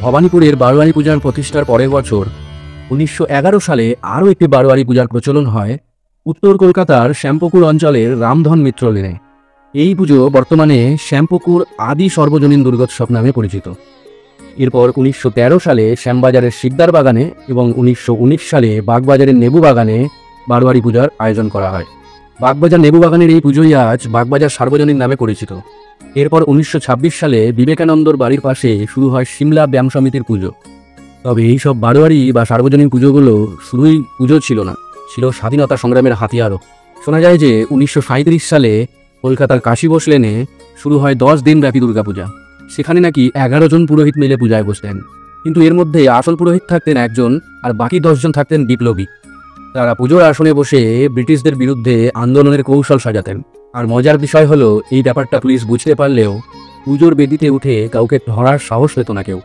ভবানীপুরের বারোয়ারি পূজার প্রতিষ্ঠার পরের বছর 1911 সালে আরও একটি বারোয়ারি পূজার প্রচলন হয় উত্তর কলকাতার শ্যামপুকুর অঞ্চলের রামধন মিত্র লেনে। এই পুজো বর্তমানে শ্যামপুকুর আদি সর্বজনীন দুর্গোৎসব নামে পরিচিত। এরপর 1913 সালে শ্যামবাজারের শিকদার বাগানে এবং 1919 সালে বাগবাজারের নেবু বাগানে বারোয়ারি পূজার আয়োজন করা হয়। বাগবাজার নেবু বাগানের এই পুজোই আজ বাগবাজার সার্বজনীন নামে পরিচিত। এরপর 1926 সালে বিবেকানন্দর বাড়ির পাশে শুরু হয় সিমলা ব্যায়াম সমিতির পুজো। তবে এইসব বারোয়ারি বা সার্বজনীন পুজোগুলো শুধুই পুজো ছিল না, ছিল স্বাধীনতা সংগ্রামের হাতিয়ারও। শোনা যায় যে 1937 সালে কলকাতার কাশীবোস লেনে শুরু হয় 10 দিনব্যাপী দুর্গাপূজা। সেখানে নাকি 11 জন পুরোহিত মিলে পূজায় বসতেন, কিন্তু এর মধ্যে আসল পুরোহিত থাকতেন একজন আর বাকি 10 জন থাকতেন বিপ্লবী। তারা পুজোর আসনে বসে ব্রিটিশদের বিরুদ্ধে আন্দোলনের কৌশল সাজাতেন। আর মজার বিষয় হলো, এই ব্যাপারটা পুলিশ বুঝতে পারলেও পুজোর বেদিতে উঠে কাউকে ধরার সাহস পেত না কেউ।